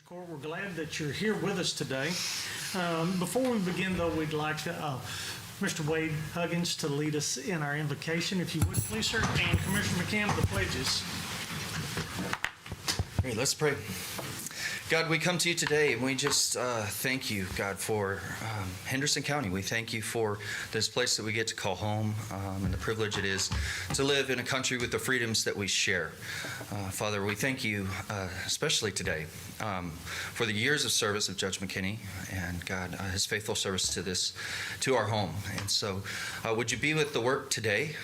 Court, we're glad that you're here with us today. Before we begin, though, we'd like Mr. Wade Huggins to lead us in our invocation, if you would, please, sir, and Commissioner McCann, the pledges. All right, let's pray. God, we come to you today and we just thank you, God, for Henderson County. We thank you for this place that we get to call home and the privilege it is to live in a country with the freedoms that we share. Father, we thank you especially today for the years of service of Judge McKinney and, God, his faithful service to our home. And so would you be with the work today?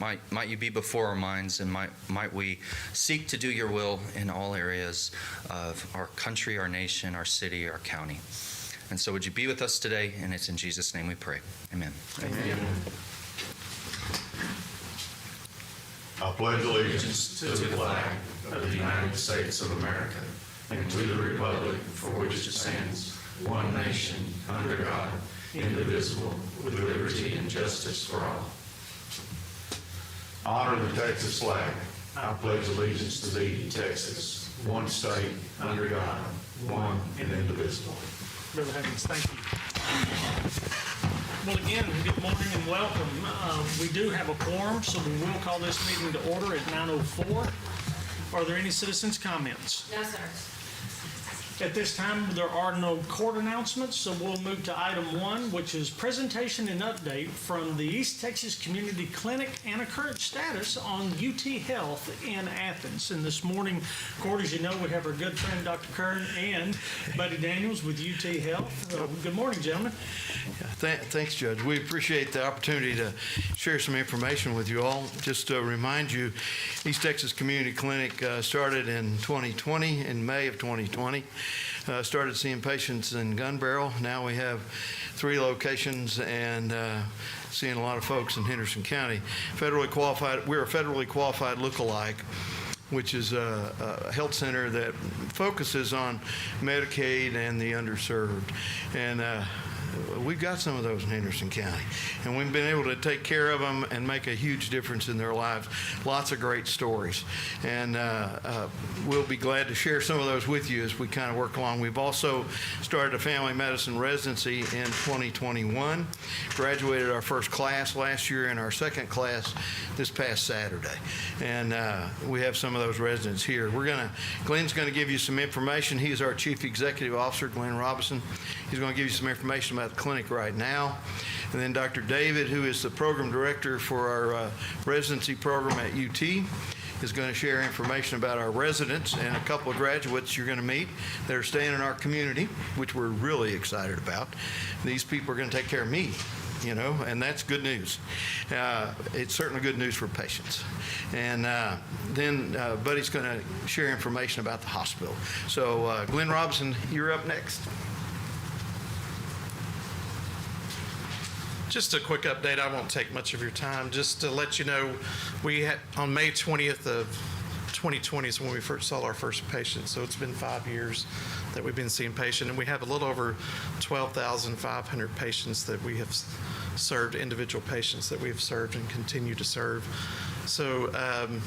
Might you be before our minds, and might we seek to do your will in all areas of our country, our nation, our city, our county. And so would you be with us today? And it's in Jesus' name we pray. Amen. Amen. I pledge allegiance to the flag of the United States of America and to the republic for which it stands, one nation, under God, indivisible, with liberty and justice for all. Honor the Texas flag. I pledge allegiance to thee, Texas, one state, under God, one and indivisible. Brother Huggins, thank you. Well, again, good morning and welcome. We do have a quorum, so we will call this meeting to order at 9:04. Are there any citizens' comments? No, sir. At this time, there are no court announcements, so we'll move to item 1, which is presentation and update from the East Texas Community Clinic and a current status on UT Health in Athens. And this morning, Court, as you know, we have our good friend Dr. Kern and Buddy Daniels with UT Health. Good morning, gentlemen. Thanks, Judge. We appreciate the opportunity to share some information with you all. Just to remind you, East Texas Community Clinic started in 2020, in May of 2020. Started seeing patients in Gun Barrel. Now we have 3 locations and seeing a lot of folks in Henderson County. Federally qualified. We're a federally qualified lookalike, which is a health center that focuses on Medicaid and the underserved. And we've got some of those in Henderson County, and we've been able to take care of them and make a huge difference in their lives. Lots of great stories, and we'll be glad to share some of those with you as we kind of work along. We've also started a family medicine residency in 2021, graduated our first class last year and our second class this past Saturday, and we have some of those residents here. Glenn's going to give you some information. He is our Chief Executive Officer, Glenn Robinson. He's going to give you some information about the clinic right now. And then Dr. David, who is the program director for our residency program at UT, is going to share information about our residents and a couple of graduates you're going to meet that are staying in our community, which we're really excited about. These people are going to take care of me, you know, and that's good news. It's certainly good news for patients. And then Buddy's going to share information about the hospital. So Glenn Robinson, you're up next. Just a quick update. I won't take much of your time. Just to let you know, we had on May 20th of 2020 is when we first saw our first patient. So it's been 5 years that we've been seeing patients, and we have a little over 12,500 patients that we have served, individual patients that we have served and continue to serve. So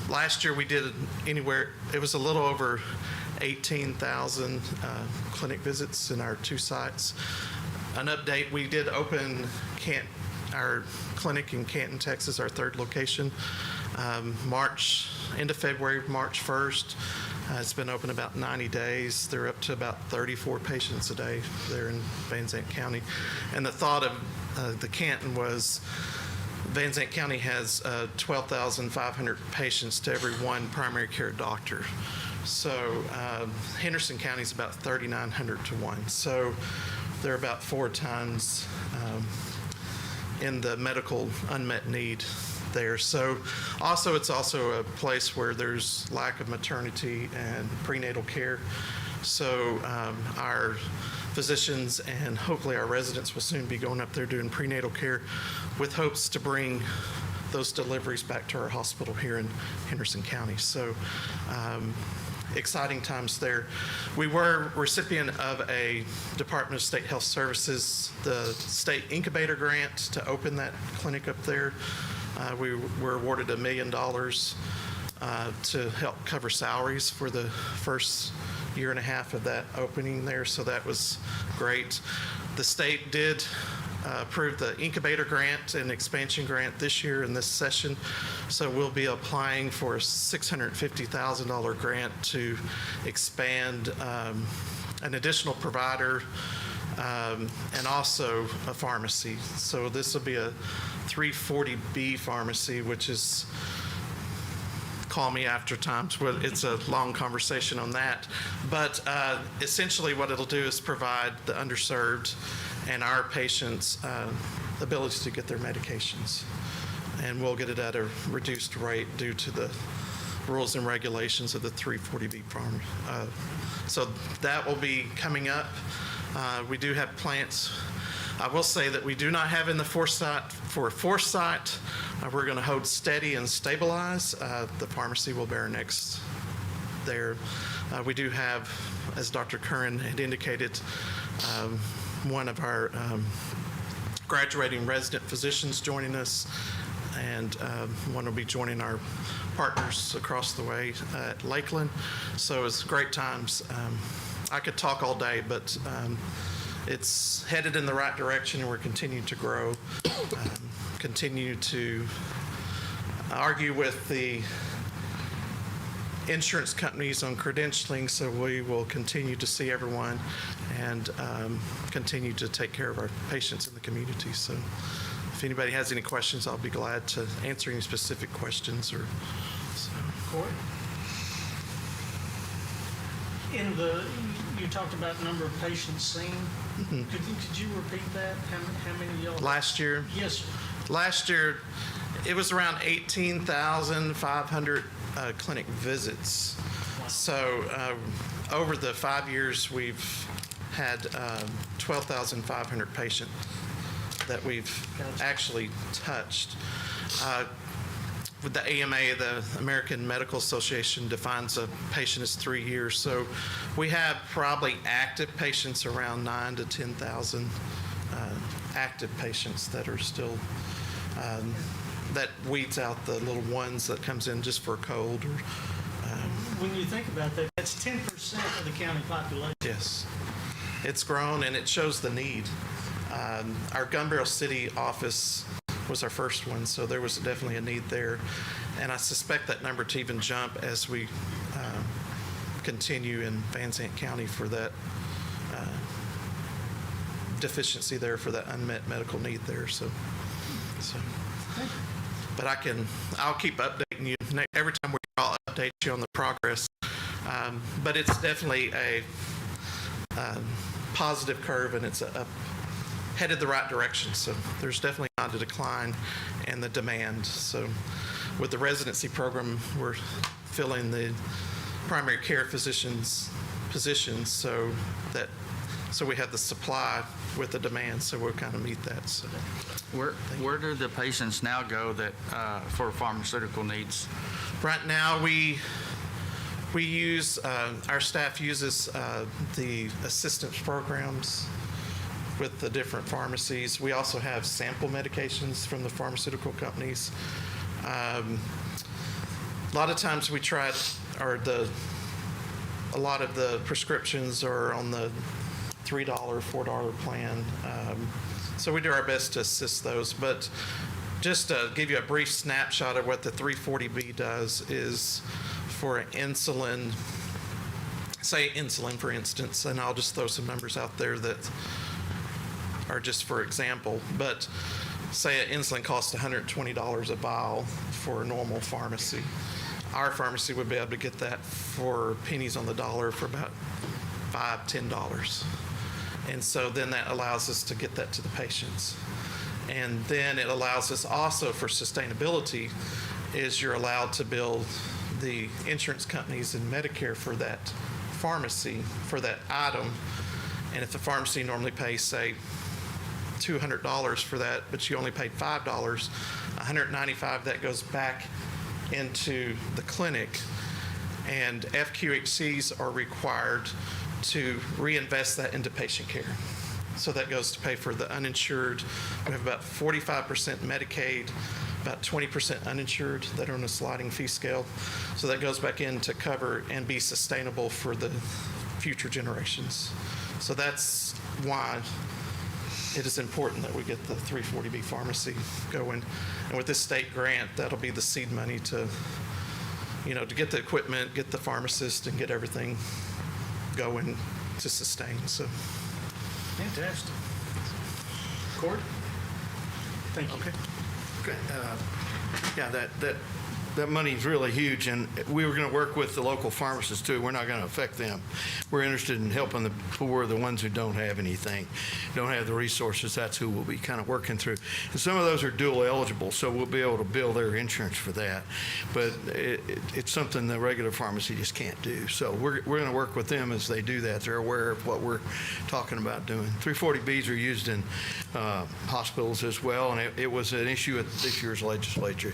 last year we did it was a little over 18,000 clinic visits in our 2 sites. An update, we did open our clinic in Canton, Texas, our 3rd location, end of February, March 1st. It's been open about 90 days. They're up to about 34 patients a day there in Van Zandt County. And the thought of the Canton was Van Zandt County has 12,500 patients to every 1 primary care doctor. So Henderson County is about 3,900 to 1. So they're about 4 times in the medical unmet need there. So it's also a place where there's lack of maternity and prenatal care. So our physicians and hopefully our residents will soon be going up there doing prenatal care with hopes to bring those deliveries back to our hospital here in Henderson County. So exciting times there. We were recipient of a Department of State Health Services, the state incubator grant to open that clinic up there. We were awarded $1 million to help cover salaries for the first year and a half of that opening there, so that was great. The state did approve the incubator grant and expansion grant this year in this session, so we'll be applying for a $650,000 grant to expand an additional provider and also a pharmacy. So this will be a 340B pharmacy, which is, call me after times, it's a long conversation on that. But essentially what it'll do is provide the underserved and our patients ability to get their medications. And we'll get it at a reduced rate due to the rules and regulations of the 340B farm. So that will be coming up. We do have plants. I will say that we do not have in the Foresight. We're going to hold steady and stabilize. The pharmacy will bear next there. We do have, as Dr. Curran had indicated, one of our graduating resident physicians joining us, and one will be joining our partners across the way at Lakeland. So it's great times. I could talk all day, but it's headed in the right direction, and we're continuing to grow, continue to argue with the insurance companies on credentialing, so we will continue to see everyone and continue to take care of our patients in the community. So if anybody has any questions, I'll be glad to answer any specific questions. Or so. Corey? You talked about number of patients seen. Could you repeat that? How many y'all? Last year? Yes, sir. Last year, it was around 18,500 clinic visits. So over the 5 years, we've had 12,500 patients that we've actually touched. With the AMA, the American Medical Association, defines a patient as 3 years. So we have probably active patients around 9,000 to 10,000 active patients that are still, that weeds out the little ones that comes in just for a cold. Or, when you think about that, that's 10% of the county population. yes, it's grown and it shows the need. Our Gun Barrel City office was our first one, so there was definitely a need there. And I suspect that number to even jump as we continue in Van Zandt County for that deficiency there, for that unmet medical need there. So. But I'll keep updating you. Every time I'll update you on the progress. But it's definitely a positive curve, and it's headed the right direction. So there's definitely not a decline in the demand. So with the residency program, we're filling the primary care physicians' positions so we have the supply with the demand, so we'll kind of meet that. So Where do the patients now go that for pharmaceutical needs? right now we use our staff uses the assistance programs with the different pharmacies. We also have sample medications from the pharmaceutical companies. A lot of times we try, a lot of the prescriptions are on the $3, $4 plan. So we do our best to assist those. But just to give you a brief snapshot of what the 340B does is for insulin, say insulin for instance, and I'll just throw some numbers out there that are just for example, but say an insulin costs $120 a vial for a normal pharmacy. Our pharmacy would be able to get that for pennies on the dollar for about $5, $10. And so then that allows us to get that to the patients. And then it allows us also for sustainability is you're allowed to bill the insurance companies and Medicare for that pharmacy, for that item. And if the pharmacy normally pays, say, $200 for that, but you only paid $5, $195 that goes back into the clinic. And FQHCs are required to reinvest that into patient care. So that goes to pay for the uninsured. We have about 45% Medicaid, about 20% uninsured that are on a sliding fee scale. So that goes back in to cover and be sustainable for the future generations. So that's why it is important that we get the 340B pharmacy going. And with this state grant, that'll be the seed money to, to get the equipment, get the pharmacist, and get everything going to sustain. So, Fantastic. Cord? Thank you. Okay. Yeah, that money is really huge, and we were going to work with the local pharmacists too. We're not going to affect them. We're interested in helping the poor, the ones who don't have anything, don't have the resources. That's who we'll be kind of working through. And some of those are dual eligible, so we'll be able to bill their insurance for that. But it's something the regular pharmacy just can't do. So we're going to work with them as they do that. They're aware of what we're talking about doing. 340Bs are used in hospitals as well, and it was an issue at this year's legislature.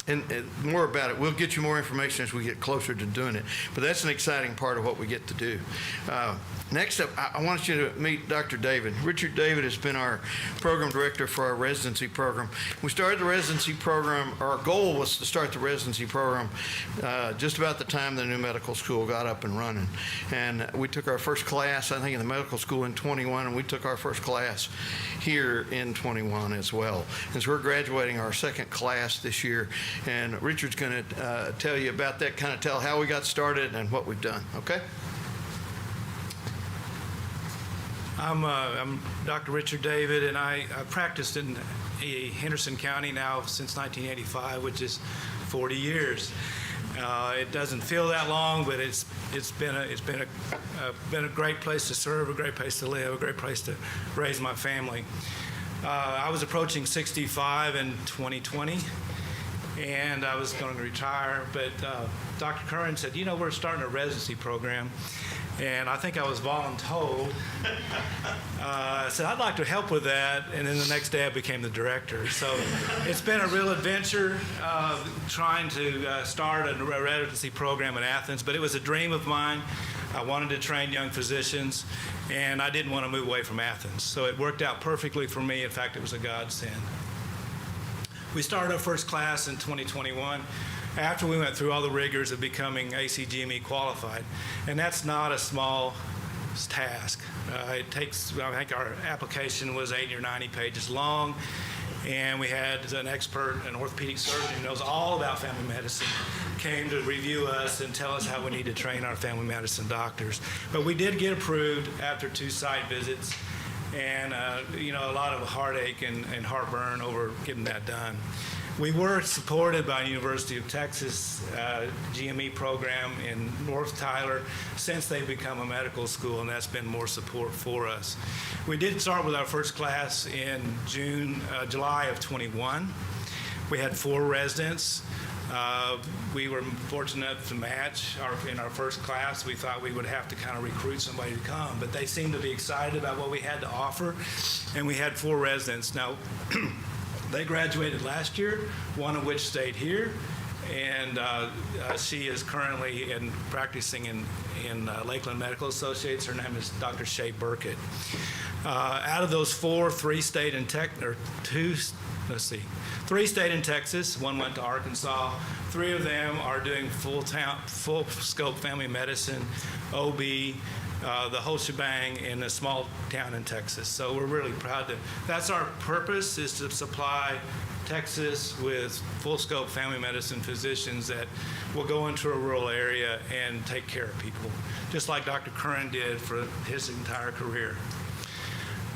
And more about it, we'll get you more information as we get closer to doing it. But that's an exciting part of what we get to do. Next up, I want you to meet Dr. David. Richard David has been our program director for our residency program. We started the residency program, our goal was to start the residency program just about the time the new medical school got up and running. And we took our first class, I think, in the medical school in 21, and we took our first class here in 21 as well. And so we're graduating our second class this year. And Richard's going to tell you about that, kind of tell how we got started and what we've done. Okay? I'm Dr. Richard David, and I practiced in Henderson County now since 1985, which is 40 years. It doesn't feel that long, but it's been a great place to serve, a great place to live, a great place to raise my family. I was approaching 65 in 2020, and I was going to retire, but Dr. Curran said, we're starting a residency program. And I think I was voluntold. I said, I'd like to help with that. And then the next day I became the director. So it's been a real adventure trying to start a residency program in Athens. But it was a dream of mine. I wanted to train young physicians, and I didn't want to move away from Athens. So it worked out perfectly for me. In fact, it was a godsend. We started our first class in 2021. After we went through all the rigors of becoming ACGME qualified. And that's not a small task. It takes, I think our application was 80 or 90 pages long, and we had an expert, an orthopedic surgeon who knows all about family medicine, came to review us and tell us how we need to train our family medicine doctors. But we did get approved after 2 site visits, and a lot of heartache and heartburn over getting that done. We were supported by University of Texas GME program in North Tyler since they've become a medical school, and that's been more support for us. We did start with our first class in July of 21. We had 4 residents. We were fortunate to match in our first class. We thought we would have to kind of recruit somebody to come, but they seemed to be excited about what we had to offer, and we had 4 residents. Now, they graduated last year, one of which stayed here, and she is currently practicing in Lakeland Medical Associates. Her name is Dr. Shay Burkett. Out of those 4, 3 stayed in three stayed in Texas. 1 went to Arkansas. 3 of them are doing full scope family medicine, OB, the whole shebang in a small town in Texas. So we're really proud that's our purpose, is to supply Texas with full scope family medicine physicians that will go into a rural area and take care of people, just like Dr. Curran did for his entire career.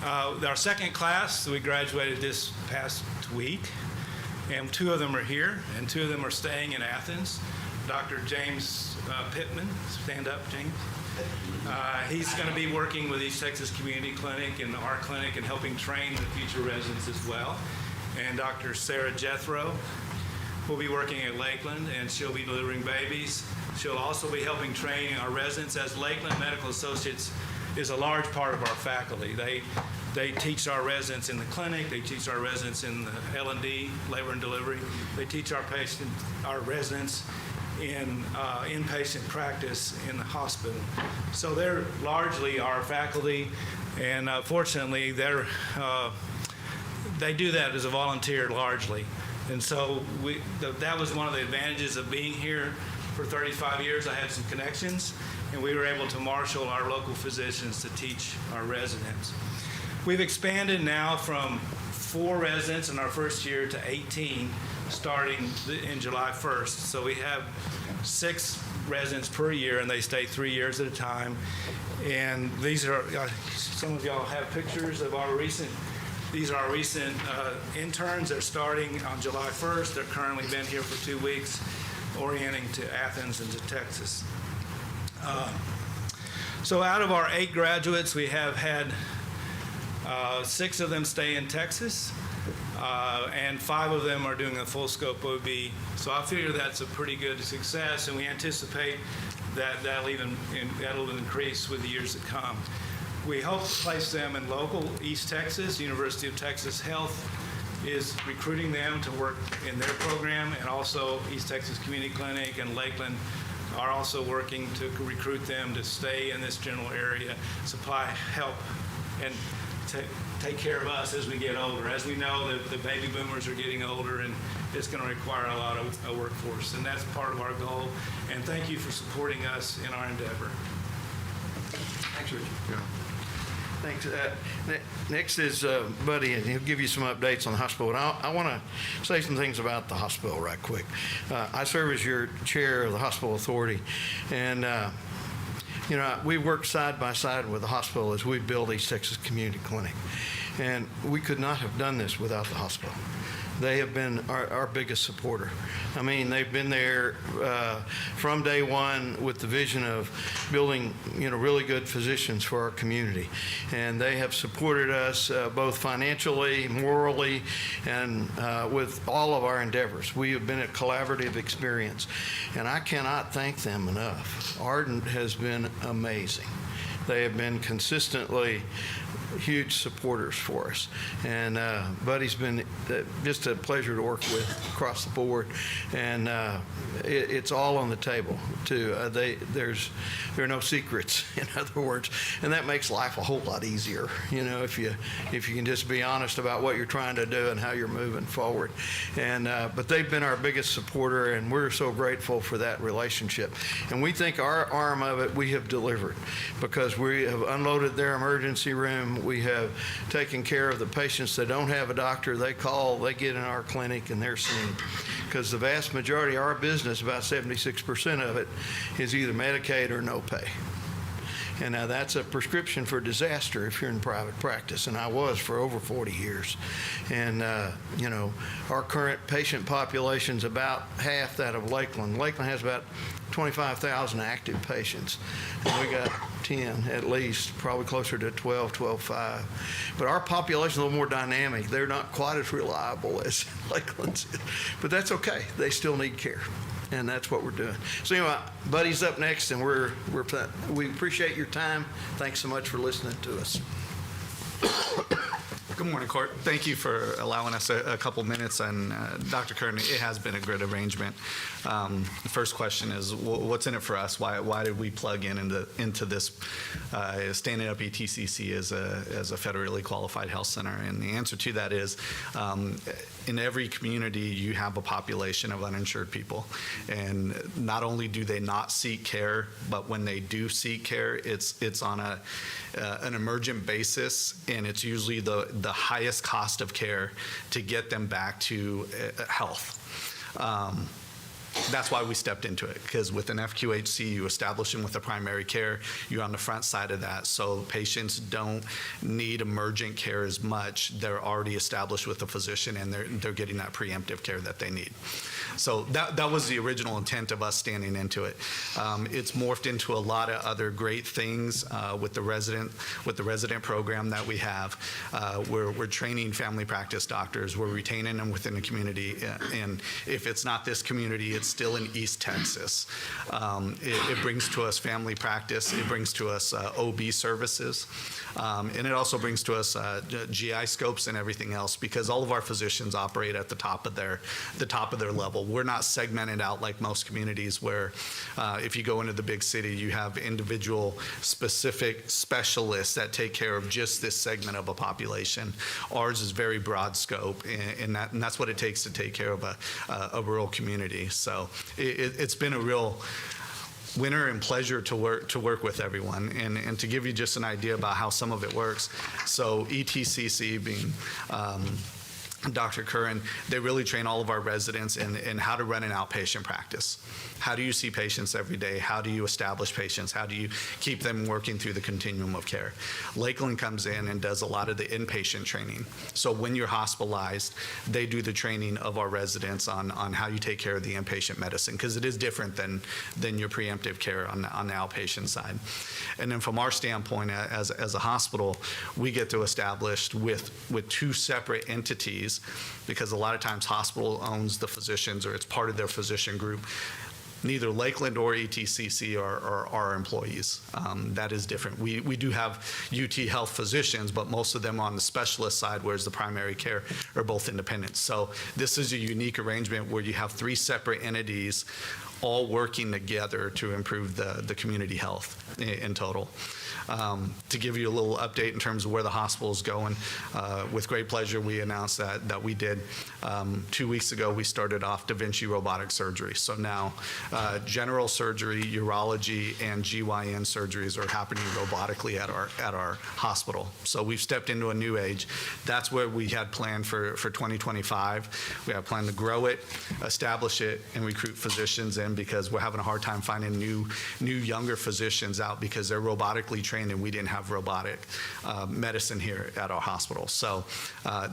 Our second class, we graduated this past week, and 2 of them are here, and 2 of them are staying in Athens. Dr. James Pittman, stand up, James. He's going to be working with East Texas Community Clinic and our clinic and helping train the future residents as well. And Dr. Sarah Jethro will be working at Lakeland, and she'll be delivering babies. She'll also be helping train our residents, as Lakeland Medical Associates is a large part of our faculty. They teach our residents in the clinic. They teach our residents in the L&D, labor and delivery. They teach our residents in inpatient practice in the hospital. So they're largely our faculty, and fortunately they do that as a volunteer largely. And so that was one of the advantages of being here. For 35 years, I had some connections, and we were able to marshal our local physicians to teach our residents. We've expanded now from 4 residents in our first year to 18 starting in July 1st. So we have 6 residents per year, and they stay 3 years at a time. And these are, some of y'all have pictures of our recent, these are our recent interns. They're starting on July 1st. They're currently been here for 2 weeks, orienting to Athens and to Texas. So out of our 8 graduates, we have had 6 of them stay in Texas, and 5 of them are doing a full scope OB. So I figure that's a pretty good success, and we anticipate that that'll increase with the years that come. We hope to place them in local East Texas. University of Texas Health is recruiting them to work in their program, and also East Texas Community Clinic and Lakeland are also working to recruit them to stay in this general area, supply help, and take care of us as we get older. As we know, the baby boomers are getting older, and it's going to require a lot of a workforce, and that's part of our goal. And thank you for supporting us in our endeavor. Thanks, Richard. Thanks. Next is Buddy, and he'll give you some updates on the hospital. And I want to say some things about the hospital right quick. I serve as your chair of the hospital authority, and you know, we work side by side with the hospital as we build East Texas Community Clinic. And we could not have done this without the hospital. They have been our biggest supporter. I mean, they've been there from day one with the vision of building, you know, really good physicians for our community. And they have supported us both financially, morally, and with all of our endeavors. We have been a collaborative experience, and I cannot thank them enough. Ardent has been amazing. They have been consistently huge supporters for us, and Buddy's been just a pleasure to work with across the board, and it's all on the table too. There are no secrets, in other words, and that makes life a whole lot easier, you know, if you can just be honest about what you're trying to do and how you're moving forward. And but they've been our biggest supporter, and we're so grateful for that relationship. And we think our arm of it we have delivered, because we have unloaded their emergency room. We have taken care of the patients that don't have a doctor. They call, they get in our clinic, and they're seen. Because the vast majority of our business, about 76% of it, is either Medicaid or no pay. And now that's a prescription for disaster if you're in private practice, and I was for over 40 years. And, you know, our current patient population's about half that of Lakeland. Lakeland has about 25,000 active patients, and we got 10 at least, probably closer to 12.5. But our population's a little more dynamic. They're not quite as reliable as Lakeland's, but that's okay. They still need care. And that's what we're doing. So anyway, Buddy's up next, and we appreciate your time. Thanks so much for listening to us. Good morning, Court. Thank you for allowing us a couple minutes. And Dr. Kern, it has been a good arrangement. The first question is, what's in it for us? Why did we plug into this standing up ETCC as a federally qualified health center? And the answer to that is, in every community, you have a population of uninsured people. And not only do they not seek care, but when they do seek care, it's on an emergent basis, and it's usually the highest cost of care to get them back to health. That's why we stepped into it, because with an FQHC, you establish them with a primary care, you're on the front side of that. So patients don't need emergent care as much. They're already established with a physician, and they're getting that preemptive care that they need. So that was the original intent of us standing into it. It's morphed into a lot of other great things with the resident program that we have. We're training family practice doctors. We're retaining them within the community. And if it's not this community, it's still in East Texas. It brings to us family practice. It brings to us OB services. And it also brings to us GI scopes and everything else, because all of our physicians operate at the top of their level level. We're not segmented out like most communities where if you go into the big city, you have individual specific specialists that take care of just this segment of a population. Ours is very broad scope, and that's what it takes to take care of a rural community. So it's been a real winner and pleasure to work with everyone. And to give you just an idea about how some of it works, so ETCC being Dr. Curran, they really train all of our residents in how to run an outpatient practice. How do you see patients every day? How do you establish patients? How do you keep them working through the continuum of care? Lakeland comes in and does a lot of the inpatient training. So when you're hospitalized, they do the training of our residents on how you take care of the inpatient medicine, because it is different than your preemptive care on the outpatient side. And then from our standpoint as a hospital, we get to establish with two separate entities, because a lot of times hospital owns the physicians or it's part of their physician group. Neither Lakeland or ETCC are our employees. That is different. We do have UT Health physicians, but most of them on the specialist side, whereas the primary care are both independent. So this is a unique arrangement where you have three separate entities all working together to improve the community health in total. To give you a little update in terms of where the hospital is going, with great pleasure, we announced that we did 2 weeks ago, we started off Da Vinci robotic surgery. So now general surgery, urology, and GYN surgeries are happening robotically at our hospital. So we've stepped into a new age. That's where we had planned for 2025. We have planned to grow it, establish it, and recruit physicians in, because we're having a hard time finding new younger physicians out because they're robotically trained and we didn't have robotic medicine here at our hospital. So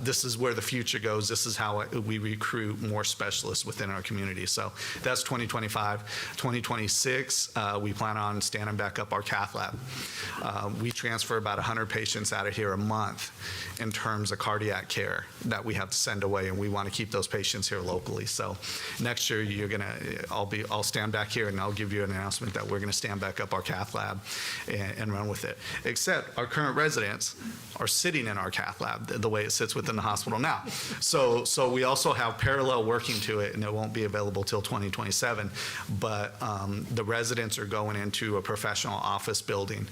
this is where the future goes. This is how we recruit more specialists within our community. So that's 2025. 2026, we plan on standing back up our cath lab. We transfer about 100 patients out of here a month in terms of cardiac care that we have to send away, and we want to keep those patients here locally. So next year, I'll stand back here and I'll give you an announcement that we're going to stand back up our cath lab and run with it. Except our current residents are sitting in our cath lab the way it sits within the hospital now. So we also have parallel working to it, and it won't be available till 2027. But the residents are going into a professional office building.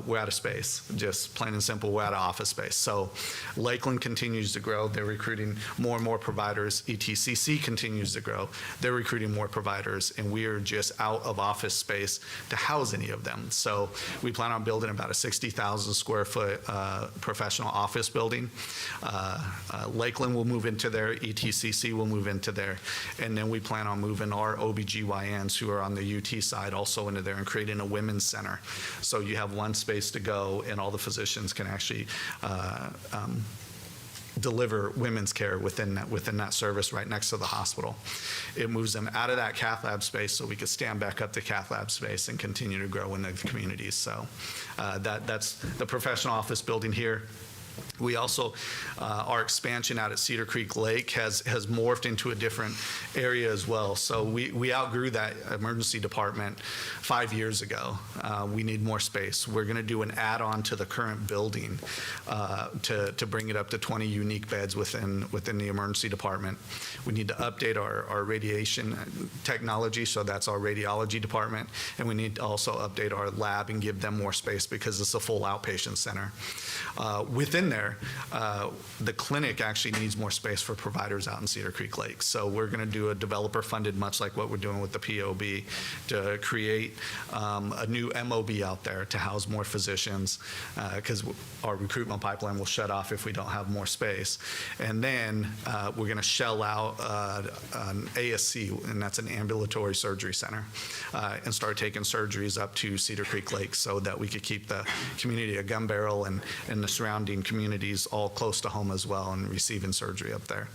We're out of space, just plain and simple. We're out of office space. So Lakeland continues to grow. They're recruiting more and more providers. ETCC continues to grow. They're recruiting more providers, and we are just out of office space to house any of them. So we plan on building about a 60,000 square foot professional office building. Lakeland will move into there. ETCC will move into there. And then we plan on moving our OBGYNs who are on the UT side also into there and creating a women's center. So you have one space to go, and all the physicians can actually deliver women's care within that service right next to the hospital. It moves them out of that cath lab space so we could stand back up the cath lab space and continue to grow in the communities. So that's the professional office building here. We also, our expansion out at Cedar Creek Lake has morphed into a different area as well. So we outgrew that emergency department 5 years ago. We need more space. We're going to do an add-on to the current building to bring it up to 20 unique beds within the emergency department. We need to update our radiation technology, so that's our radiology department. And we need to also update our lab and give them more space because it's a full outpatient center. Within there, the clinic actually needs more space for providers out in Cedar Creek Lake. So we're going to do a developer funded, much like what we're doing with the POB, to create a new MOB out there to house more physicians, because our recruitment pipeline will shut off if we don't have more space. And then we're going to shell out an ASC, and that's an ambulatory surgery center, and start taking surgeries up to Cedar Creek Lake so that we could keep the community of Gun Barrel and the surrounding communities all close to home as well and receiving surgery up there.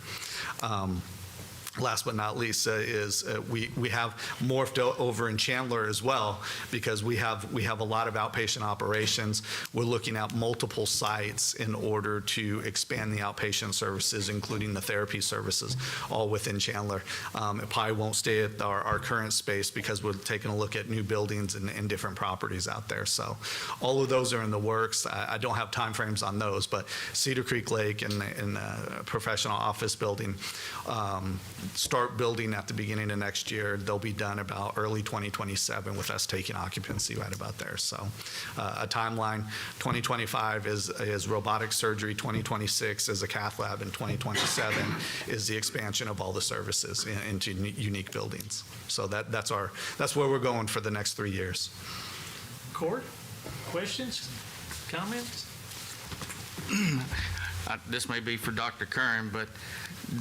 Last but not least is we have morphed over in Chandler as well, because we have a lot of outpatient operations. We're looking at multiple sites in order to expand the outpatient services, including the therapy services, all within Chandler. It probably won't stay at our current space because we're taking a look at new buildings and different properties out there. So all of those are in the works. I don't have timeframes on those, but Cedar Creek Lake and the professional office building, start building at the beginning of next year. They'll be done about early 2027 with us taking occupancy right about there. So a timeline, 2025 is robotic surgery, 2026 is a cath lab, and 2027 is the expansion of all the services into unique buildings. So that's where we're going for the next 3 years. Court, questions, comments? This may be for Dr. Curran, but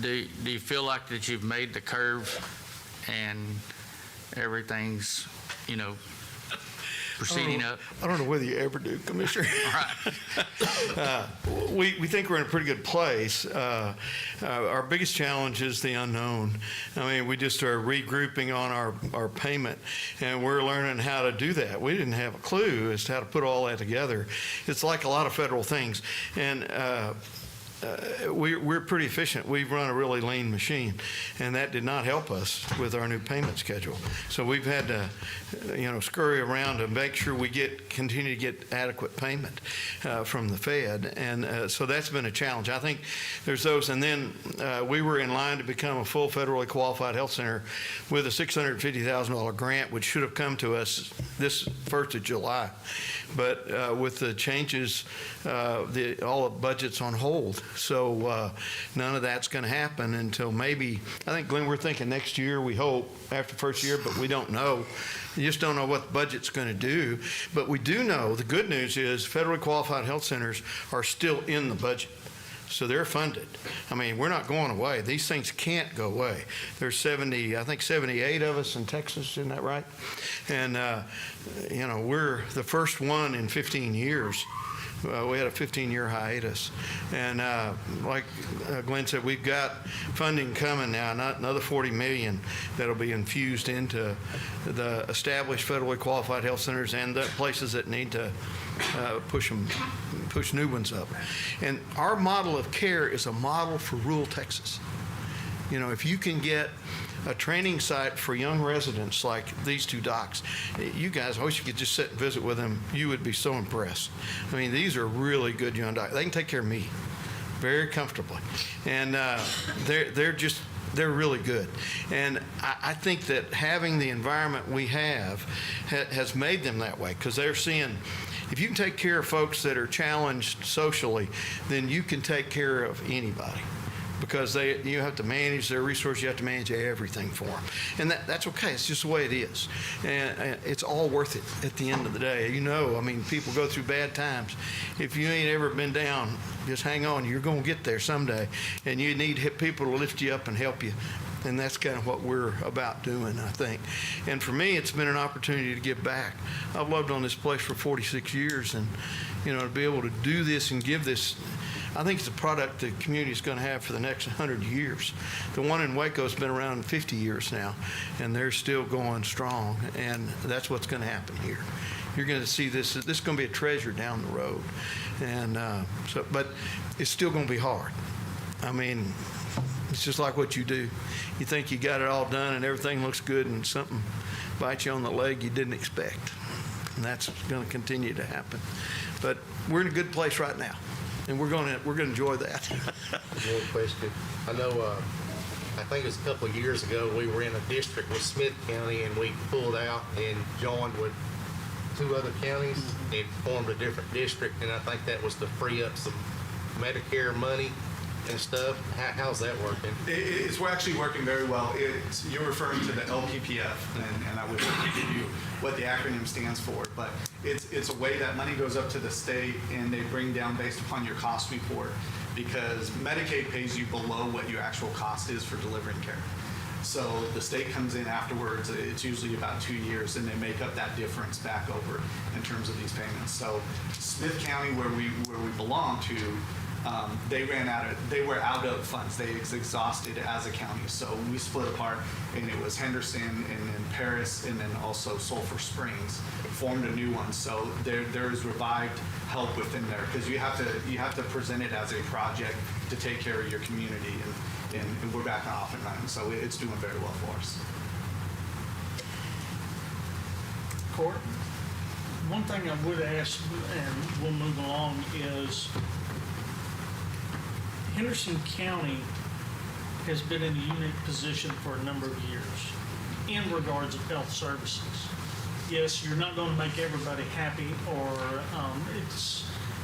do you feel like that you've made the curve and everything's, proceeding up? I don't know whether you ever do, Commissioner. Right. We think we're in a pretty good place. Our biggest challenge is the unknown. I mean, we just are regrouping on our payment, and we're learning how to do that. We didn't have a clue as to how to put all that together. It's like a lot of federal things, and we're pretty efficient. We've run a really lean machine, and that did not help us with our new payment schedule. So we've had to, scurry around to make sure we continue to get adequate payment from the Fed, and so that's been a challenge. I think there's those, and then we were in line to become a full federally qualified health center with a $650,000 grant, which should have come to us this 1st of July. But with the changes, all the budget's on hold. So none of that's going to happen until maybe, I think, Glenn, we're thinking next year, we hope, after the first year, but we don't know. You just don't know what the budget's going to do. But we do know, the good news is federally qualified health centers are still in the budget. So they're funded. I mean, we're not going away. These things can't go away. There's 78 of us in Texas, isn't that right? And, we're the first one in 15 years. We had a 15-year hiatus. And like Glenn said, we've got funding coming now, not another $40 million that'll be infused into the established federally qualified health centers and the places that need to push new ones up. And our model of care is a model for rural Texas. If you can get a training site for young residents like these two docs, you guys, I wish you could just sit and visit with them. You would be so impressed. I mean, these are really good young docs. They can take care of me very comfortably. And they're really good. And I think that having the environment we have has made them that way, because they're seeing, if you can take care of folks that are challenged socially, then you can take care of anybody, because you have to manage their resources, you have to manage everything for them. And that's okay, it's just the way it is. And it's all worth it at the end of the day. People go through bad times. If you ain't ever been down, just hang on, you're gonna get there someday. And you need people to lift you up and help you. And that's kind of what we're about doing, I think. And for me, it's been an opportunity to give back. I've lived on this place for 46 years, and to be able to do this and give this, I think it's a product the community is going to have for the next 100 years. The one in Waco has been around 50 years now, and they're still going strong, and that's what's going to happen here. You're going to see this is going to be a treasure down the road. And but it's still going to be hard. I mean, it's just like what you do. You think you got it all done and everything looks good, and something bites you on the leg you didn't expect. And that's going to continue to happen. But we're in a good place right now, and we're going to enjoy that. One question. I know, I think it was a couple of years ago, we were in a district with Smith County, and we pulled out and joined with 2 other counties and formed a different district, and I think that was to free up some Medicare money and stuff. How's that working? We're actually working very well. You're referring to the LPPF, and I would give you what the acronym stands for, but it's a way that money goes up to the state and they bring down based upon your cost report, because Medicaid pays you below what your actual cost is for delivering care. So the state comes in afterwards, it's usually about 2 years, and they make up that difference back over in terms of these payments. So Smith County, where we belong to, they were out of funds. They exhausted as a county. So we split apart, and it was Henderson, and then Paris, and then also Sulphur Springs formed a new one. So there is revived help within there, because you have to present it as a project to take care of your community, and we're back off and running. So it's doing very well for us. Court, one thing I would ask, and we'll move along, is Henderson County has been in a unique position for a number of years in regards of health services. Yes, you're not going to make everybody happy, or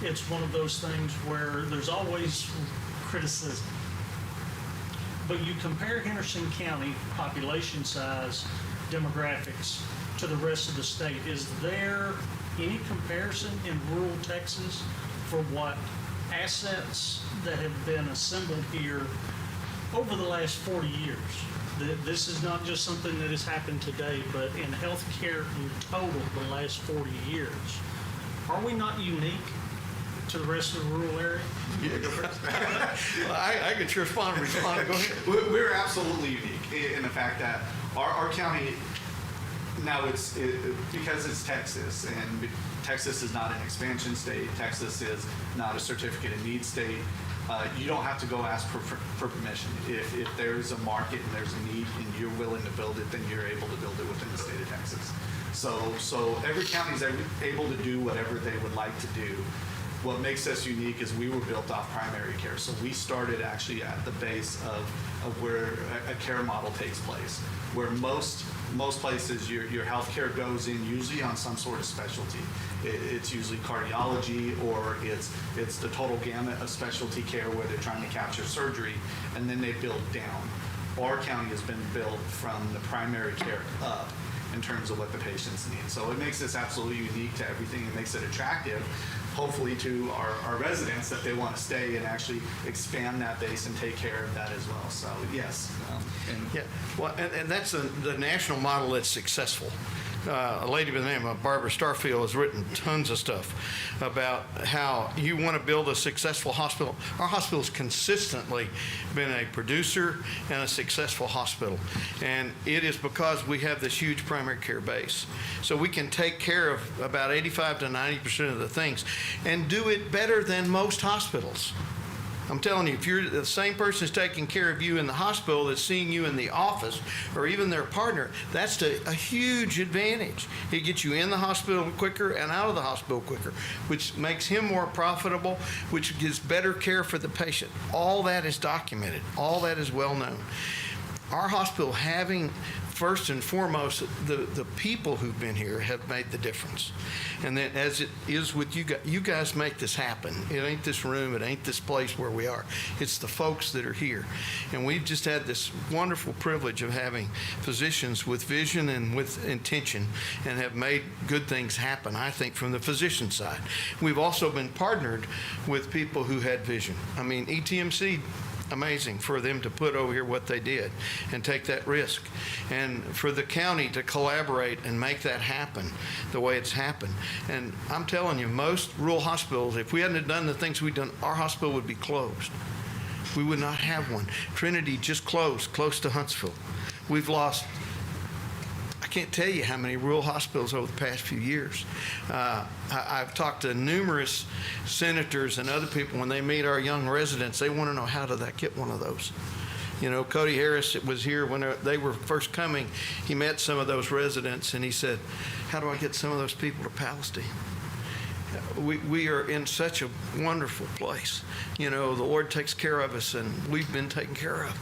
it's one of those things where there's always criticism. But you compare Henderson County population size, demographics to the rest of the state. Is there any comparison in rural Texas for what assets that have been assembled here over the last 40 years? This is not just something that has happened today, but in healthcare in total the last 40 years. Are we not unique to the rest of the rural area? Well, I could sure respond. Go ahead. We're absolutely unique in the fact that our county, now because it's Texas, and Texas is not an expansion state, Texas is not a certificate of need state, you don't have to go ask for permission. If there's a market and there's a need and you're willing to build it, then you're able to build it within the state of Texas. So every county is able to do whatever they would like to do. What makes us unique is we were built off primary care. So we started actually at the base of where a care model takes place, where most places your healthcare goes in usually on some sort of specialty. It's usually cardiology, or it's the total gamut of specialty care where they're trying to capture surgery, and then they build down. Our county has been built from the primary care up in terms of what the patients need. So it makes this absolutely unique to everything. It makes it attractive, hopefully, to our residents, that they want to stay and actually expand that base and take care of that as well. So yes. Yeah, well, and that's the national model that's successful. A lady by the name of Barbara Starfield has written tons of stuff about how you want to build a successful hospital. Our hospital's consistently been a producer and a successful hospital, and it is because we have this huge primary care base. So we can take care of about 85 to 90% of the things and do it better than most hospitals. I'm telling you, if you're the same person who's taking care of you in the hospital that's seeing you in the office, or even their partner, that's a huge advantage. It gets you in the hospital quicker and out of the hospital quicker, which makes him more profitable, which gives better care for the patient. All that is documented. All that is well known. Our hospital, having first and foremost, the people who've been here have made the difference. And then, as it is with you guys make this happen. It ain't this room, it ain't this place where we are. It's the folks that are here. And we've just had this wonderful privilege of having physicians with vision and with intention, and have made good things happen, I think, from the physician side. We've also been partnered with people who had vision. I mean, ETMC, amazing for them to put over here what they did and take that risk, and for the county to collaborate and make that happen the way it's happened. And I'm telling you, most rural hospitals, if we hadn't done the things we've done, our hospital would be closed. We would not have one. Trinity just closed close to Huntsville. We've lost, I can't tell you how many rural hospitals over the past few years. I've talked to numerous senators and other people. When they meet our young residents, they want to know, how did I get one of those? You know, Cody Harris was here when they were first coming. He met some of those residents, and he said, how do I get some of those people to Palestine? We are in such a wonderful place. You know, the Lord takes care of us, and we've been taken care of.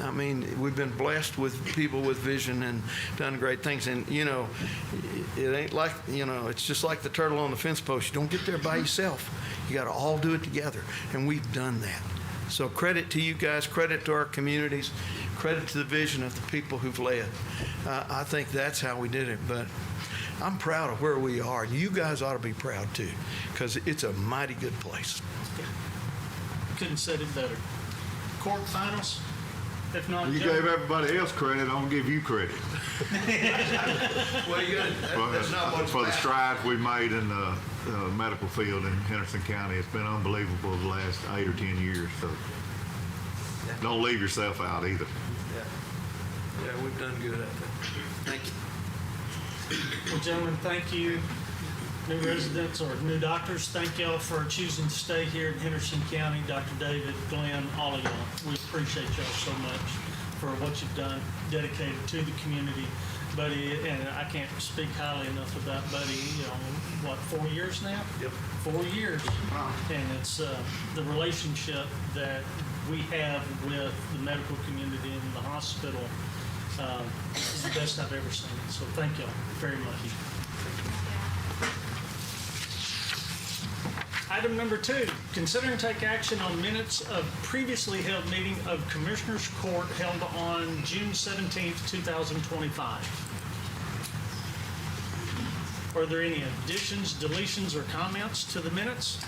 I mean, we've been blessed with people with vision and done great things. And, you know, it ain't like, you know, it's just like the turtle on the fence post. You don't get there by yourself. You got to all do it together. And we've done that. So credit to you guys, credit to our communities, credit to the vision of the people who've led. I think that's how we did it. But I'm proud of where we are. You guys ought to be proud, too, because it's a mighty good place. Couldn't have said it better. Quarterfinals? If not, You gave everybody else credit, I'm gonna give you credit. Well, you got, that's not what's For the strides we made in the medical field in Henderson County. It's been unbelievable the last 8 or 10 years, so don't leave yourself out either. Yeah, we've done good at that. Thank you. well, gentlemen, thank you. New residents or new doctors, thank y'all for choosing to stay here in Henderson County. Dr. David, Glenn, all of y'all. We appreciate y'all so much for what you've done, dedicated to the community. Buddy, and I can't speak highly enough about Buddy, you know, what, 4 years now? Yep. 4 years. Wow. And it's the relationship that we have with the medical community and the hospital is the best I've ever seen. So thank y'all very much. Item number 2, consider and take action on minutes of previously held meeting of Commissioners Court held on June 17th, 2025. Are there any additions, deletions, or comments to the minutes?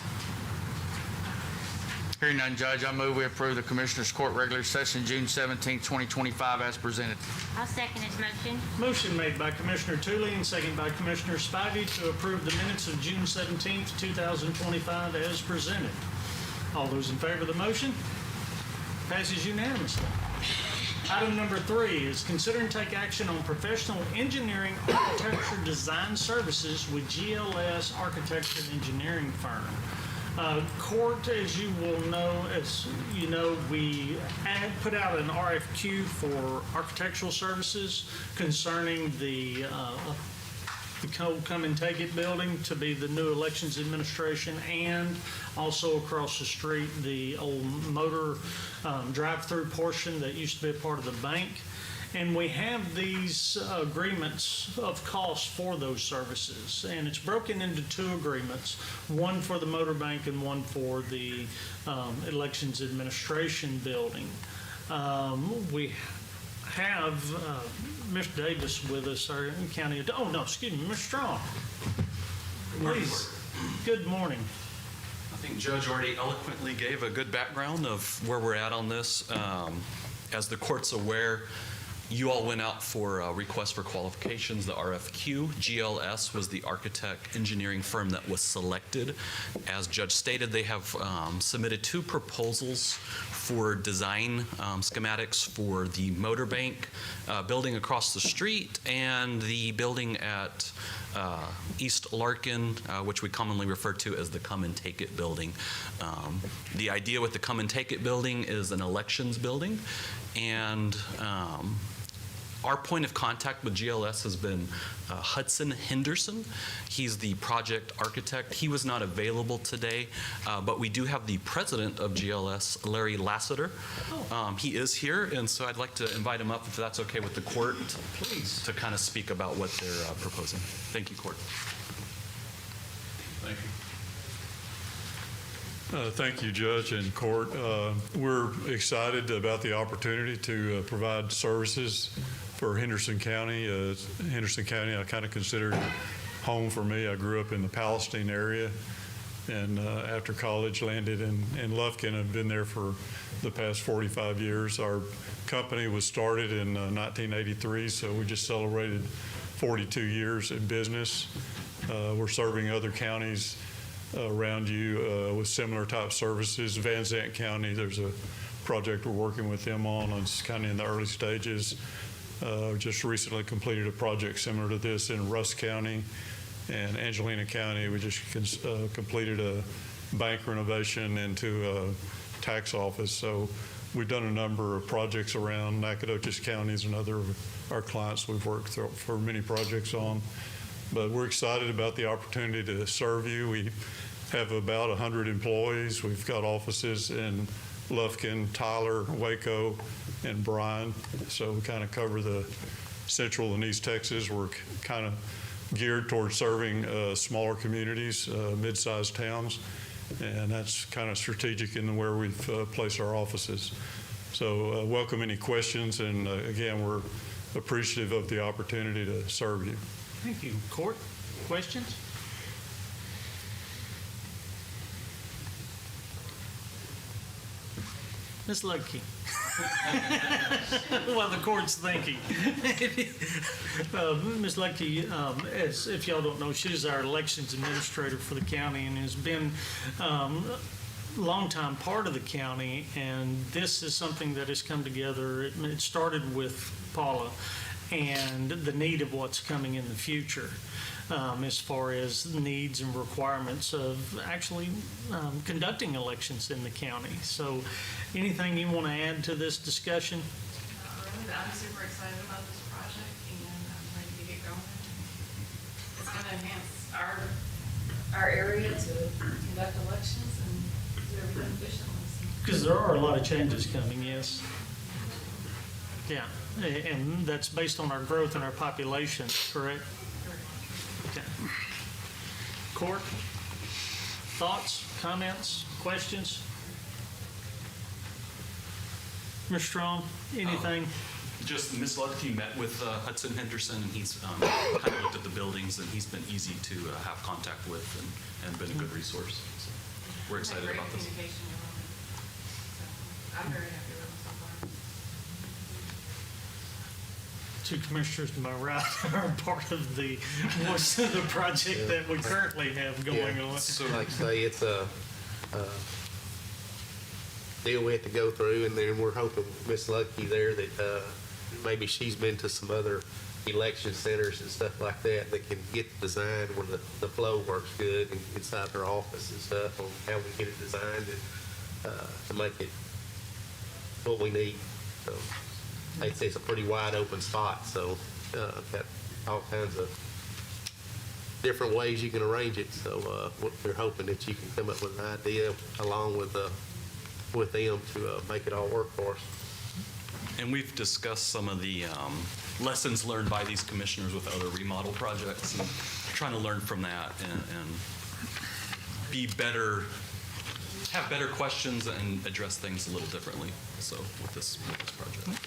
Hearing none, Judge, I move we approve the Commissioners Court regular session June 17, 2025 as presented. I'll second his motion. Motion made by Commissioner Tooley and seconded by Commissioner Spivey to approve the minutes of June 17th, 2025 as presented. All those in favor of the motion? Passes unanimously. Item number 3 is consider and take action on professional engineering architecture design services with GLS Architecture and Engineering Firm. Court, as you will know, we had put out an RFQ for architectural services concerning the Come and Take It building to be the new elections administration, and also across the street, the old motor drive-through portion that used to be a part of the bank. And we have these agreements of cost for those services, and it's broken into 2 agreements, one for the motor bank and one for the elections administration building. We have Mr. Davis with us, our county, Mr. Strong. Please, good morning. I think Judge already eloquently gave a good background of where we're at on this. As the court's aware, you all went out for a request for qualifications, the RFQ. GLS was the architect engineering firm that was selected. As Judge stated, they have submitted 2 proposals for design schematics for the motor bank building across the street and the building at East Larkin, which we commonly refer to as the Come and Take It building. The idea with the Come and Take It building is an elections building, and our point of contact with GLS has been Hudson Henderson. He's the project architect. He was not available today, but we do have the president of GLS, Larry Lassiter. He is here, and so I'd like to invite him up, if that's okay with the court, please, to kind of speak about what they're proposing. Thank you, court. Thank you. Thank you, Judge and Court. We're excited about the opportunity to provide services for Henderson County. Henderson County, I kind of consider home for me. I grew up in the Palestine area, and after college landed in Lufkin. I've been there for the past 45 years. Our company was started in 1983, so we just celebrated 42 years in business. We're serving other counties around you with similar type services. Van Zandt County, there's a project we're working with them on. It's kind of in the early stages. Just recently completed a project similar to this in Russ County and Angelina County. We just completed a bank renovation into a tax office. So we've done a number of projects around Nacogdoches counties and other of our clients we've worked for many projects on. But we're excited about the opportunity to serve you. We have about 100 employees. We've got offices in Lufkin, Tyler, Waco, and Bryan. So we kind of cover the central and east Texas. We're kind of geared towards serving smaller communities, mid-sized towns, and that's kind of strategic in where we've placed our offices. So welcome any questions, and again, we're appreciative of the opportunity to serve you. Thank you. Court, questions? Ms. Ludke. While the court's thinking. Ms. Ludke, as if y'all don't know, she's our elections administrator for the county and has been longtime part of the county, and this is something that has come together. It started with Paula and the need of what's coming in the future as far as needs and requirements of actually conducting elections in the county. So anything you want to add to this discussion? Not really, but I'm super excited about this project and I'm ready to get going. It's going to enhance our area to conduct elections and do everything efficiently. So Because there are a lot of changes coming, yes. Yeah, and that's based on our growth in our population, correct? Okay. Court, thoughts, comments, questions? Mr. Strong, anything? Just Ms. Lutke met with Hudson Henderson, and he's kind of looked at the buildings, and he's been easy to have contact with and been a good resource. So we're excited about this. Great communication around it. So I'm very happy with them so far. Two commissioners to my right are part of the most of the project that we currently have going on. Like I say, it's a deal we have to go through, and then we're hoping Miss Lucky there that maybe she's been to some other election centers and stuff like that that can get the design where the flow works good inside her office and stuff on how we get it designed and to make it what we need. So it's a pretty wide open spot, so got all kinds of different ways you can arrange it. So we're hoping that you can come up with an idea along with them to make it all work for us. And we've discussed some of the lessons learned by these commissioners with other remodel projects, and trying to learn from that and be better, have better questions and address things a little differently. So with this project.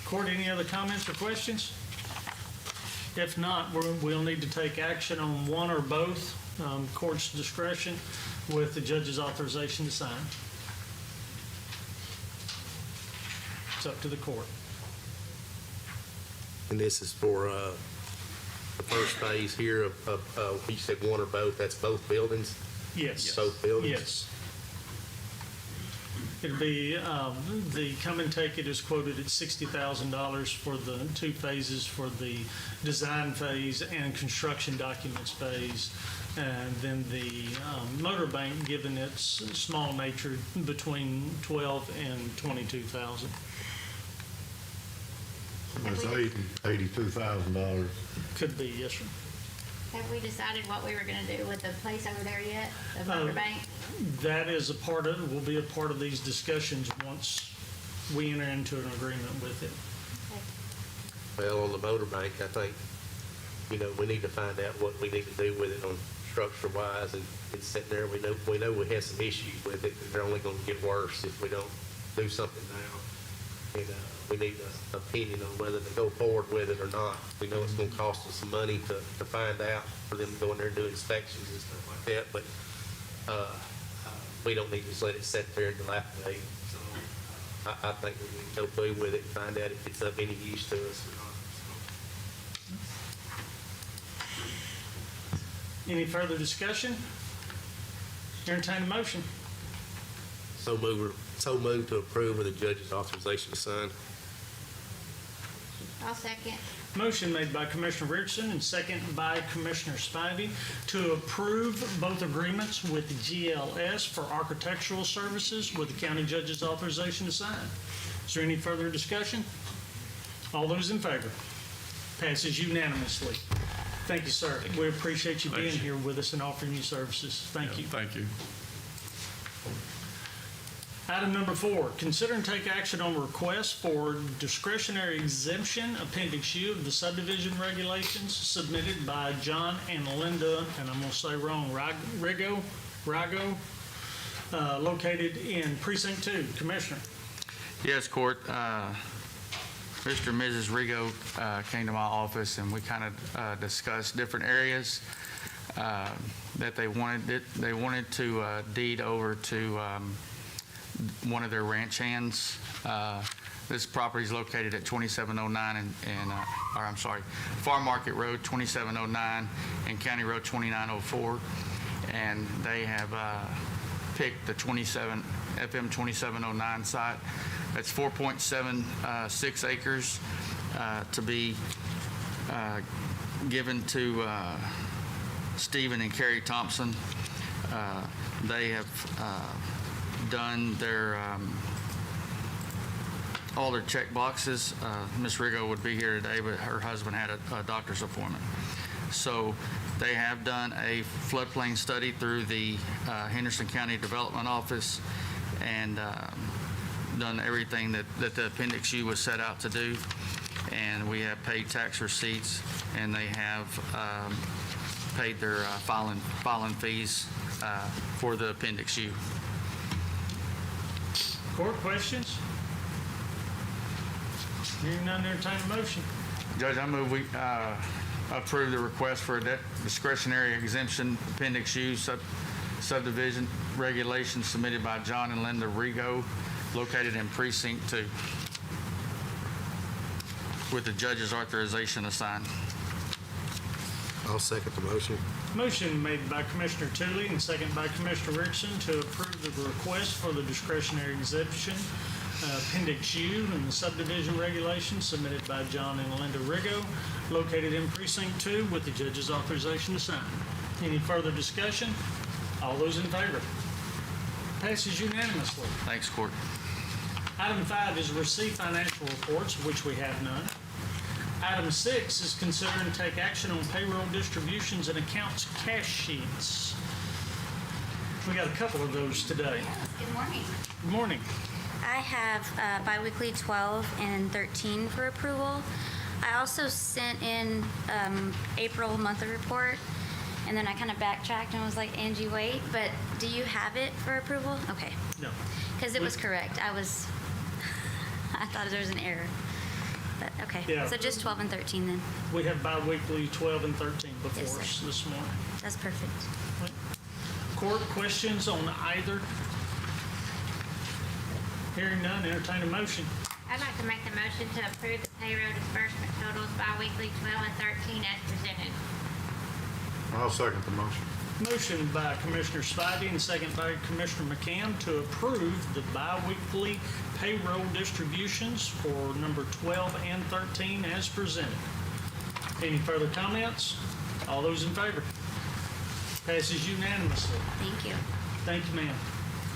Court, any other comments or questions? If not, we'll need to take action on one or both, court's discretion, with the judge's authorization to sign. It's up to the court. And this is for the first phase here of you said one or both, that's both buildings? Yes. Both buildings? Yes. It'll be, the come and take it is quoted at $60,000 for the two phases, for the design phase and construction documents phase. And then the motor bank, given its small nature, between $12,000 and $22,000. That's $82,000. Could be, yes, sir. Have we decided what we were going to do with the place over there yet, the motor bank? That is will be a part of these discussions once we enter into an agreement with it. Well, on the motor bank, I think, we need to find out what we need to do with it on structure wise, and it's sitting there, we know we have some issues with it, and they're only going to get worse if we don't do something now. And we need an opinion on whether to go forward with it or not. We know it's going to cost us some money to find out, for them to go in there and do inspections and stuff like that, but we don't need to just let it sit there and dilapidate. So I think we need to go through with it and find out if it's of any use to us or not. Any further discussion? Entertain a motion. So move to approve with the judge's authorization to sign. I'll second. Motion made by Commissioner Richardson and second by Commissioner Spivey to approve both agreements with the GLS for architectural services with the county judge's authorization to sign. Is there any further discussion? All those in favor? Passes unanimously. Thank you, sir. We appreciate you being here with us and offering you services. Thank you. Thank you. Item number 4, consider and take action on request for discretionary exemption, Appendix U of the subdivision regulations submitted by John and Linda, and I'm going to say wrong, Rago, located in Precinct 2. Commissioner. Yes, Court. Mr. and Mrs. Rigo came to my office, and we kind of discussed different areas that they wanted to deed over to one of their ranch hands. This property is located at 2709 Farm Market Road 2709 and County Road 2904, and they have picked the FM 2709 site. That's 4.76 acres to be given to Stephen and Carrie Thompson. They have done their all their check boxes. Ms. Rigo would be here today, but her husband had a doctor's appointment. So they have done a floodplain study through the Henderson County Development Office and done everything that the Appendix U was set out to do. And we have paid tax receipts, and they have paid their filing fees for the Appendix U. Court questions? Hearing none, entertain a motion. Judge, I move we approve the request for a discretionary exemption Appendix U subdivision regulations submitted by John and Linda Rigo, located in Precinct 2, with the judge's authorization assigned. I'll second the motion. Motion made by Commissioner Tooley and second by Commissioner Richardson to approve the request for the discretionary exemption, Appendix U, and the subdivision regulations submitted by John and Linda Rigo, located in Precinct 2, with the judge's authorization to sign. Any further discussion? All those in favor? Passes unanimously. Thanks, Court. Item 5 is receive financial reports, of which we have none. Item 6 is consider and take action on payroll distributions and accounts cash sheets. We got a couple of those today. Good morning. Good morning. I have biweekly 12 and 13 for approval. I also sent in April monthly report, and then I kind of backtracked and was like, Angie, wait, but do you have it for approval? Okay. No. Because it was correct. I thought there was an error. But okay. Yeah. So just 12 and 13 then. We have bi-weekly 12 and 13 before Yes, sir. us this morning. That's perfect. Court questions on either? Hearing none, entertain a motion. I'd like to make the motion to approve the payroll disbursement totals bi-weekly 12 and 13 as presented. I'll second the motion. Motion by Commissioner Spivey and second by Commissioner McCann to approve the bi-weekly payroll distributions for number 12 and 13 as presented. Any further comments? All those in favor? Passes unanimously. Thank you. Thank you, ma'am.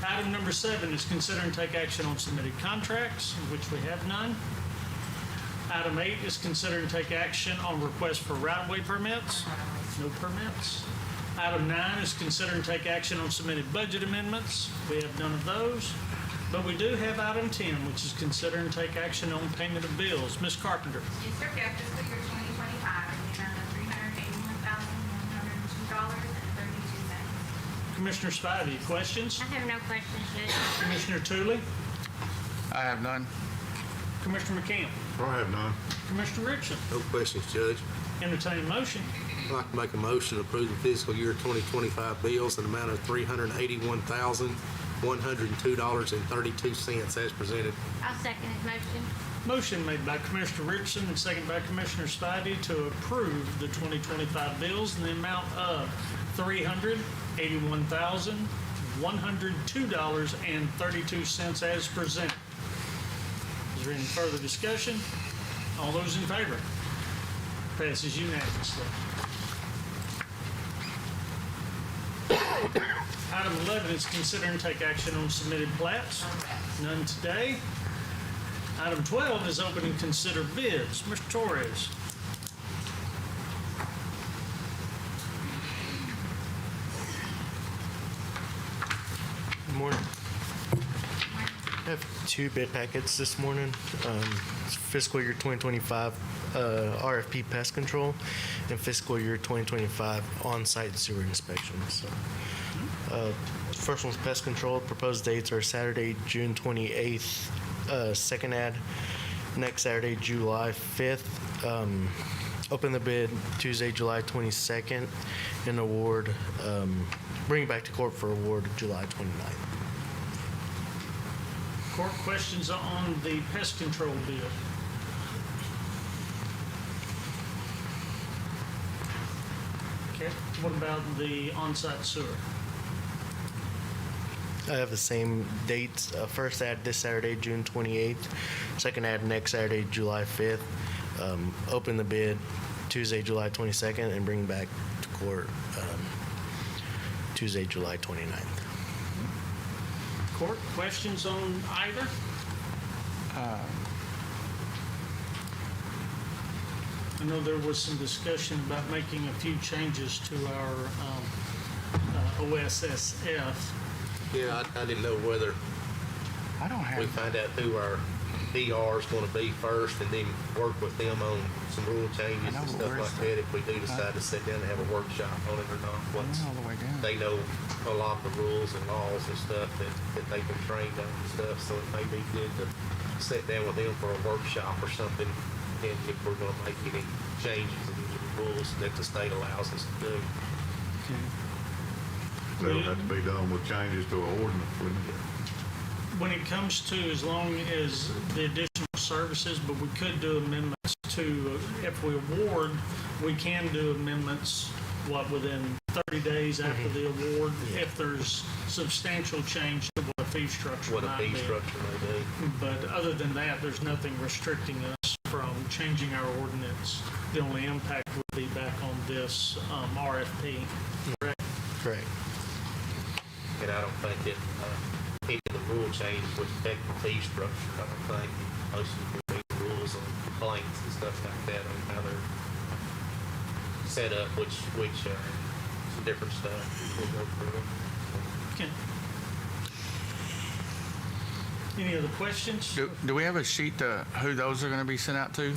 Item number 7 is consider and take action on submitted contracts, of which we have none. Item 8 is consider and take action on request for right-of-way permits. No permits. Item 9 is consider and take action on submitted budget amendments. We have none of those. But we do have item 10, which is consider and take action on payment of bills. Ms. Carpenter. Yes, sir, for fiscal year 2025, in the amount of $381,102.32. Commissioner Spivey, questions? I have no questions, Judge. Commissioner Tooley? I have none. Commissioner McCann? I have none. Commissioner Richardson? No questions, Judge. Entertain a motion. I'd like to make a motion to approve the fiscal year 2025 bills in the amount of $381,102.32 as presented. I'll second his motion. Motion made by Commissioner Richardson and second by Commissioner Spivey to approve the 2025 bills in the amount of $381,102.32 as presented. Is there any further discussion? All those in favor? Passes unanimously. Item 11 is consider and take action on submitted plats. None today. Item 12 is open and consider bids. Mr. Torres. Good morning. I have two bid packets this morning. It's fiscal year 2025 RFP pest control and fiscal year 2025 on-site sewer inspections. First one's pest control. Proposed dates are Saturday, June 28th, second ad, next Saturday, July 5th. Open the bid Tuesday, July 22nd, and award, bring it back to court for award July 29th. Court questions on the pest control bid. Okay, what about the on-site sewer? I have the same dates. First ad this Saturday, June 28th. Second ad next Saturday, July 5th. Open the bid Tuesday, July 22nd, and bring back to court Tuesday, July 29th. Court questions on either? I know there was some discussion about making a few changes to our OSSF. Yeah, I didn't know whether I don't we have, find out who our DR is going to be first and then work with them on some rule changes I know, and but stuff where's like the- that if we do decide to sit down and have a workshop on it or not. I Once went all the way down. they know a lot of the rules and laws and stuff that they've been trained on and stuff, so it may be good to sit down with them for a workshop or something, and if we're going to make any changes in the rules that the state allows us to do. That'll have to be done with changes to our ordinance, wouldn't it? When it comes to, as long as the additional services, but we could do amendments to, if we award, we can do amendments, within 30 days after the award, if there's substantial change to what a fee structure What a might fee be. structure may be. But other than that, there's nothing restricting us from changing our ordinance. The only impact would be back on this RFP. Correct? Correct. And I don't think it, any of the rule change would affect the fee structure. I don't think most of the rules on complaints and stuff like that on how they're set up, which some different stuff we'll go through. Okay. Any other questions? Do we have a sheet to who those are going to be sent out to?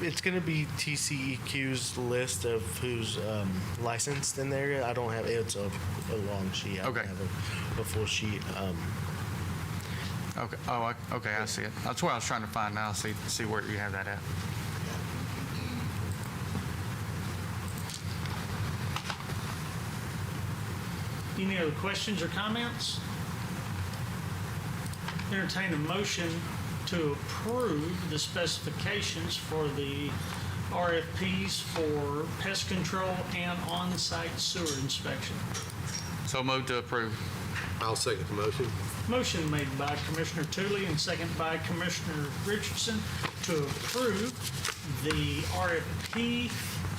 It's going to be TCEQ's list of who's licensed in there. I don't have, it's a long sheet. I don't Okay. have a full sheet. Okay. Oh, okay. I see it. That's what I was trying to find now. See where you have that at. Any other questions or comments? Entertain a motion to approve the specifications for the RFPs for pest control and on-site sewer inspection. So moved to approve. I'll second the motion. Motion made by Commissioner Tooley and second by Commissioner Richardson to approve the RFP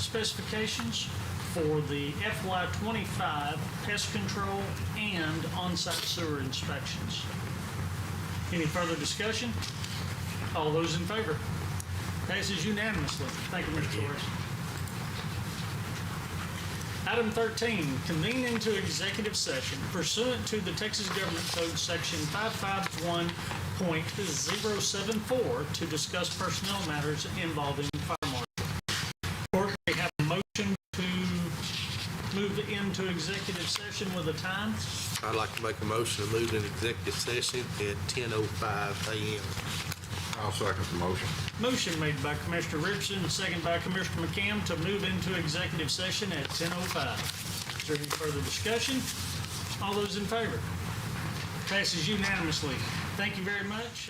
specifications for the FY25 pest control and on-site sewer inspections. Any further discussion? All those in favor? Passes unanimously. Thank you, Mr. Torres. Item 13, convene into executive session pursuant to the Texas Government Code Section 551.074 to discuss personnel matters involving fire marshal. Court, we have a motion to move into executive session with a time. I'd like to make a motion to move in executive session at 10:05 a.m. I'll second the motion. Motion made by Commissioner Richardson, second by Commissioner McCam to move into executive session at 10:05. Is there any further discussion? All those in favor? Passes unanimously. Thank you very much.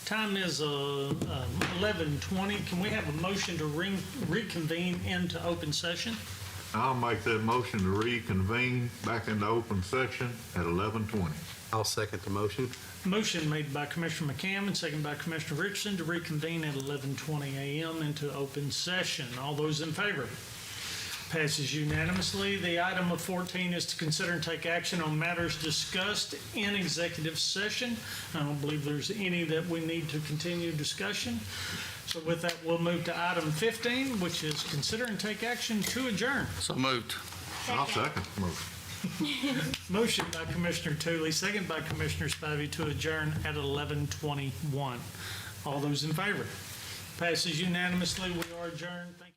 Time is 11:20. Can we have a motion to reconvene into open session? I'll make that motion to reconvene back into open session at 11:20. I'll second the motion. Motion made by Commissioner McCamm and seconded by Commissioner Richardson to reconvene at 11:20 a.m. into open session. All those in favor? Passes unanimously. The item of 14 is to consider and take action on matters discussed in executive session. I don't believe there's any that we need to continue discussion. So with that, we'll move to item 15, which is consider and take action to adjourn. So moved. I'll second the motion. Motion by Commissioner Tooley, second by Commissioner Spivey to adjourn at 11:21. All those in favor? Passes unanimously. We are adjourned. Thank you.